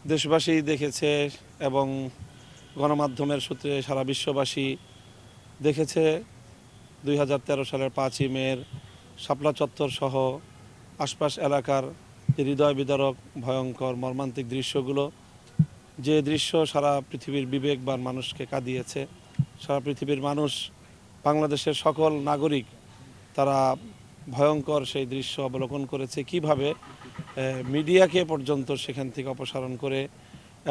দেশবাসী দেখেছে এবং গণমাধ্যমের সূত্রে সারা বিশ্ববাসী দেখেছে 2013 সালের 5ই মের শাপলা চত্বর সহ আশপাশ এলাকার যে হৃদয় বিদারক ভয়ঙ্কর মর্মান্তিক দৃশ্যগুলো, যে দৃশ্য সারা পৃথিবীর বিবেকবান মানুষকে কাঁদিয়েছে। সারা পৃথিবীর মানুষ, বাংলাদেশের সকল নাগরিক, তারা ভয়ঙ্কর সেই দৃশ্য অবলোকন করেছে। কিভাবে মিডিয়াকে পর্যন্ত সেখান থেকে অপসারণ করে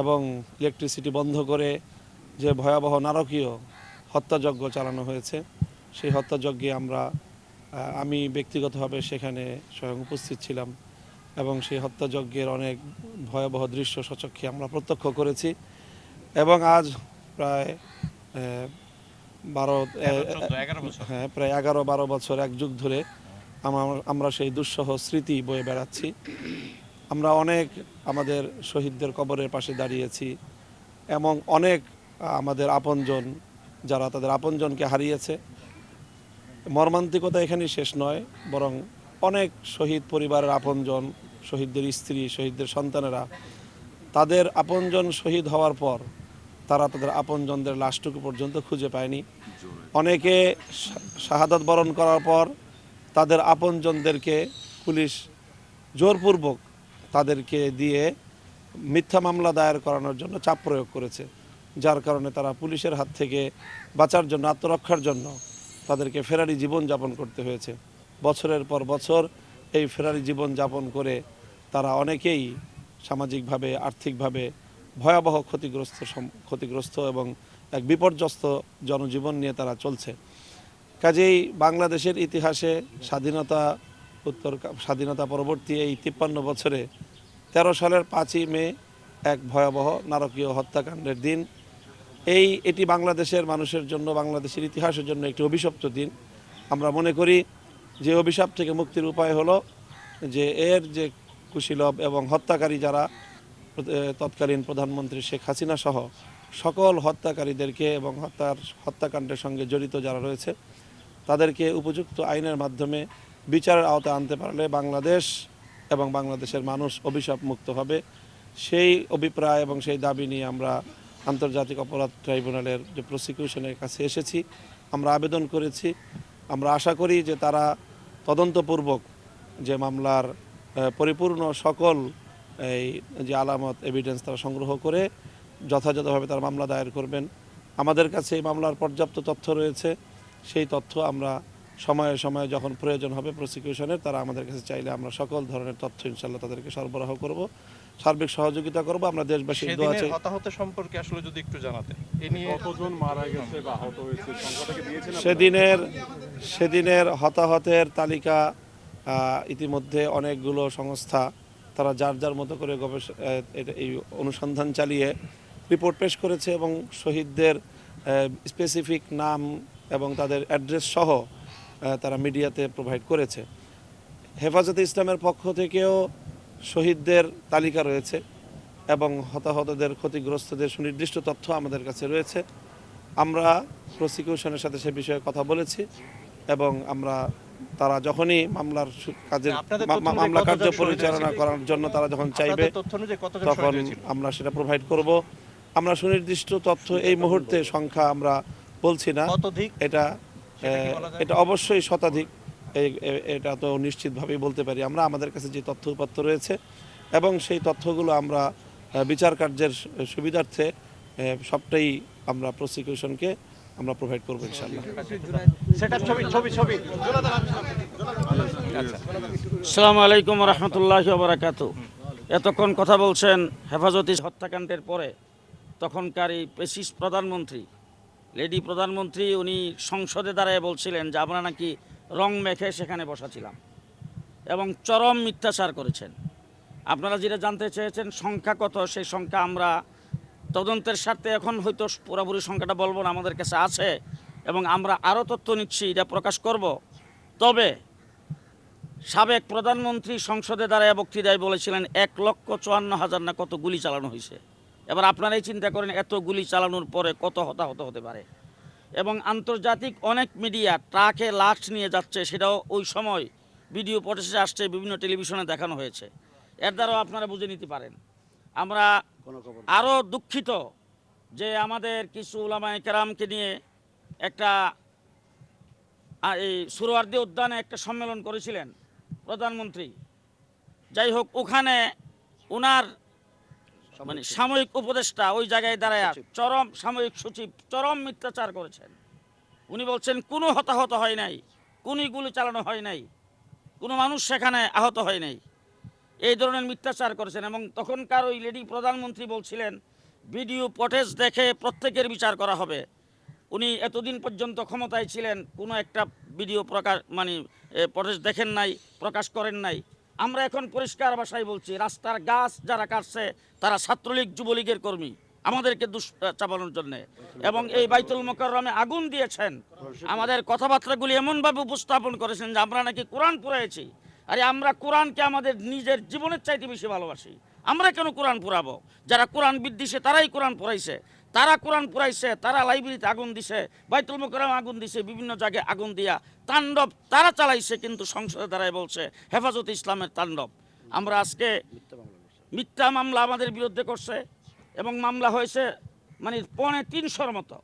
এবং ইলেকট্রিসিটি বন্ধ করে যে ভয়াবহ নারকীয় হত্যাযজ্ঞ চালানো হয়েছে, সেই হত্যাযজ্ঞে আমি ব্যক্তিগতভাবে সেখানে স্বয়ং উপস্থিত ছিলাম এবং সেই হত্যাযজ্ঞের অনেক ভয়াবহ দৃশ্য সচক্ষে আমরা প্রত্যক্ষ করেছি। এবং আজ প্রায় 11-12 বছর, এক যুগ ধরে আমরা সেই দুঃসহ স্মৃতি বয়ে বেড়াচ্ছি। আমরা অনেক আমাদের শহীদদের কবরের পাশে দাঁড়িয়েছি এবং অনেক আমাদের আপনজন যারা তাদের আপনজনকে হারিয়েছে। মর্মান্তিকতা এখানেই শেষ নয়, বরং অনেক শহীদ পরিবারের আপনজন, শহীদদের স্ত্রী, শহীদদের সন্তানেরা তাদের আপনজন শহীদ হওয়ার পর তারা তাদের আপনজনদের লাশটুকু পর্যন্ত খুঁজে পায়নি। অনেকে শাহাদাত বরণ করার পর তাদের আপনজনদেরকে পুলিশ জোরপূর্বক তাদেরকে দিয়ে মিথ্যা মামলা দায়ের করানোর জন্য চাপ প্রয়োগ করেছে, যার কারণে তারা পুলিশের হাত থেকে বাঁচার জন্য, আত্মরক্ষার জন্য তাদেরকে ফেরারি জীবন যাপন করতে হয়েছে। বছরের পর বছর এই ফেরারি জীবন যাপন করে তারা অনেকেই সামাজিকভাবে, আর্থিকভাবে ভয়াবহ ক্ষতিগ্রস্ত এবং এক বিপর্যস্ত জনজীবন নিয়ে তারা চলছে। কাজেই বাংলাদেশের ইতিহাসে স্বাধীনতা পরবর্তী এই 53 বছরে 13 সালের 5ই মে এক ভয়াবহ নারকীয় হত্যাকাণ্ডের দিন। এটি বাংলাদেশের মানুষের জন্য, বাংলাদেশের ইতিহাসের জন্য একটি অভিশপ্ত দিন। আমরা মনে করি যে অভিশাপ থেকে মুক্তির উপায় হলো যে এর যে কুশীলব এবং হত্যাকারী যারা, তৎকালীন প্রধানমন্ত্রী শেখ হাসিনা সহ সকল হত্যাকারীদেরকে এবং হত্যাকাণ্ডের সঙ্গে জড়িত যারা রয়েছে তাদেরকে উপযুক্ত আইনের মাধ্যমে বিচারের আওতায় আনতে পারলে বাংলাদেশ এবং বাংলাদেশের মানুষ অভিশাপ মুক্ত হবে। সেই অভিপ্রায় এবং সেই দাবি নিয়ে আমরা আন্তর্জাতিক অপরাধ ট্রাইব্যুনালের যে প্রসিকিউশনের কাছে এসেছি, আমরা আবেদন করেছি। আমরা আশা করি যে তারা তদন্তপূর্বক যে মামলার পরিপূর্ণ সকল এই যে আলামত, এভিডেন্স তারা সংগ্রহ করে যথাযথভাবে তারা মামলা দায়ের করবেন। আমাদের কাছে এই মামলার পর্যাপ্ত তথ্য রয়েছে। সেই তথ্য আমরা সময়ে সময়ে যখন প্রয়োজন হবে প্রসিকিউশনের, তারা আমাদের কাছে চাইলে আমরা সকল ধরনের তথ্য ইনশাল্লাহ তাদেরকে সরবরাহ করব, সার্বিক সহযোগিতা করব। আমরা দেশবাসীর দোয়া চাই। হতাহত সম্পর্কে আসলে যদি একটু জানাতেন, কতজন মারা গেছে বা আহত হয়েছে সংখ্যাটাকে দিয়েছেন? সেদিনের হতাহতের তালিকা ইতিমধ্যে অনেকগুলো সংস্থা তারা যার যার মতো করে এই অনুসন্ধান চালিয়ে রিপোর্ট পেশ করেছে এবং শহীদদের স্পেসিফিক নাম এবং তাদের অ্যাড্রেস সহ তারা মিডিয়াতে প্রোভাইড করেছে। হেফাজতে ইসলামের পক্ষ থেকেও শহীদদের তালিকা রয়েছে এবং হতাহতদের, ক্ষতিগ্রস্তদের সুনির্দিষ্ট তথ্য আমাদের কাছে রয়েছে। আমরা প্রসিকিউশনের সাথে সে বিষয়ে কথা বলেছি এবং তারা যখনই মামলা কার্য পরিচালনা করার জন্য তারা যখন চাইবে তখন আমরা সেটা প্রোভাইড করব। আমরা সুনির্দিষ্ট তথ্য এই মুহূর্তে সংখ্যা আমরা বলছি না, এটা অবশ্যই শতাধিক, এটা তো নিশ্চিতভাবেই বলতে পারি আমরা। আমাদের কাছে যে তথ্য উপাত্ত রয়েছে এবং সেই তথ্যগুলো আমরা বিচার কার্যের সুবিধার্থে সবটাই আমরা প্রসিকিউশনকে আমরা প্রোভাইড করবো ইনশাআল্লাহ। আসসালামু আলাইকুম ওয়া রাহমাতুল্লাহি ওয়া বারাকাতুহু। এতক্ষণ কথা বলছেন হেফাজতে হত্যাকাণ্ডের পরে তখনকার এই পেশিস প্রধানমন্ত্রী, লেডি প্রধানমন্ত্রী, উনি সংসদে দাঁড়ায় বলছিলেন যে আমরা নাকি রং মেখে সেখানে বসাছিলাম এবং চরম মিথ্যাচার করেছেন। আপনারা যেটা জানতে চেয়েছেন সংখ্যা কত, সেই সংখ্যা আমরা তদন্তের স্বার্থে এখন হয়তো পুরোপুরি সংখ্যাটা বলবো না, আমাদের কাছে আছে এবং আমরা আরও তথ্য নিচ্ছি, এটা প্রকাশ করব। তবে সাবেক প্রধানমন্ত্রী সংসদে দাঁড়ায় বক্তৃতায় বলেছিলেন 1,54,000 না কত গুলি চালানো হয়েছে। এবার আপনারাই চিন্তা করেন এত গুলি চালানোর পরে কত হতাহত হতে পারে। এবং আন্তর্জাতিক অনেক মিডিয়া ট্রাকে লাশ নিয়ে যাচ্ছে, সেটাও ওই সময় ভিডিও ফুটেজে আসছে, বিভিন্ন টেলিভিশনে দেখানো হয়েছে। এর দ্বারাও আপনারা বুঝে নিতে পারেন। আমরা আরও দুঃখিত যে আমাদের কিছু উলামায়ে কেরামকে নিয়ে একটা এই সুরওয়ার্দী উদ্যানে একটা সম্মেলন করেছিলেন প্রধানমন্ত্রী। যাই হোক, ওখানে ওনার মানে সাময়িক উপদেষ্টা ওই জায়গায় দাঁড়ায় চরম সাময়িক সচিব চরম মিথ্যাচার করেছেন। উনি বলছেন কোনো হতাহত হয় নাই, কোনো গুলি চালানো হয় নাই, কোনো মানুষ সেখানে আহত হয় নাই, এই ধরনের মিথ্যাচার করেছেন। এবং তখনকার ওই লেডি প্রধানমন্ত্রী বলছিলেন ভিডিও ফুটেজ দেখে প্রত্যেকের বিচার করা হবে। উনি এতদিন পর্যন্ত ক্ষমতায় ছিলেন, কোনো একটা ভিডিও প্রকাশ মানে ফুটেজ দেখেন নাই, প্রকাশ করেন নাই। আমরা এখন পরিষ্কার ভাষায় বলছি, রাস্তার গাছ যারা কাটছে তারা ছাত্রলীগ যুবলীগের কর্মী, আমাদেরকে চাপানোর জন্য। এবং এই বাইতুল মোকাররমে আগুন দিয়েছেন, আমাদের কথাবার্তাগুলি এমনভাবে উপস্থাপন করেছেন যে আমরা নাকি কোরআন পুরাইছি। আরে আমরা কোরআনকে আমাদের নিজের জীবনের চাইতে বেশি ভালোবাসি, আমরা কেন কোরআন পুরাবো? যারা কোরআন বিদ্বেষী তারাই কোরআন পুরাইছে, তারা কোরআন পুরাইছে, তারা লাইব্রেরিতে আগুন দিছে, বাইতুল মোকাররমে আগুন দিছে, বিভিন্ন জায়গায় আগুন দিয়া তাণ্ডব তারা চালাইছে। কিন্তু সংসদে দ্বারাই বলছে হেফাজতে ইসলামের তাণ্ডব। আমরা আজকে মিথ্যা মামলা আমাদের বিরুদ্ধে করছে এবং মামলা হয়েছে মানে 350 মতো।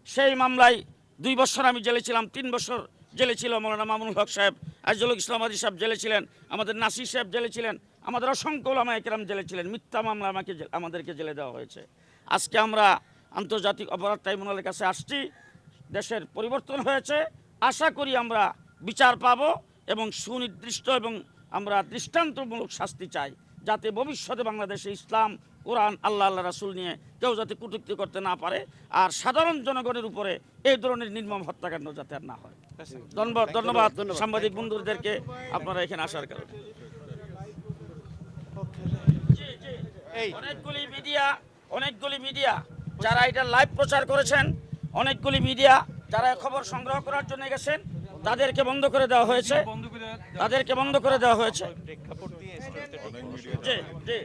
সেই মামলায় 2 বছর আমি জেলে ছিলাম, 3 বছর জেলে ছিল মৌলানা মামুনুল হক সাহেব, আজিজুল ইসলাম আদি সাহেব জেলে ছিলেন, আমাদের নাসির সাহেব জেলে ছিলেন, আমাদের অসংখ্য ওলামায়ে কেরাম জেলে ছিলেন। মিথ্যা মামলা আমাদেরকে জেলে দেওয়া হয়েছে। আজকে আমরা আন্তর্জাতিক অপরাধ ট্রাইব্যুনালের কাছে আসছি, দেশের পরিবর্তন হয়েছে, আশা করি আমরা বিচার পাব এবং সুনির্দিষ্ট এবং আমরা দৃষ্টান্তমূলক শাস্তি চাই, যাতে ভবিষ্যতে বাংলাদেশে ইসলাম, কোরআন, আল্লাহ রাসূল নিয়ে কেউ যাতে কটূক্তি করতে না পারে, আর সাধারণ জনগণের উপরে এই ধরনের নির্মম হত্যাকাণ্ড যাতে আর না হয়। ধন্যবাদ সাংবাদিক বন্ধুদেরকে আপনারা এখানে আসার কারণে। অনেকগুলি মিডিয়া যারা এটা লাইভ প্রচার করেছেন, অনেকগুলি মিডিয়া যারা খবর সংগ্রহ করার জন্য গেছেন, তাদেরকে বন্ধ করে দেওয়া হয়েছে, তাদেরকে বন্ধ করে দেওয়া হয়েছে। জি জি।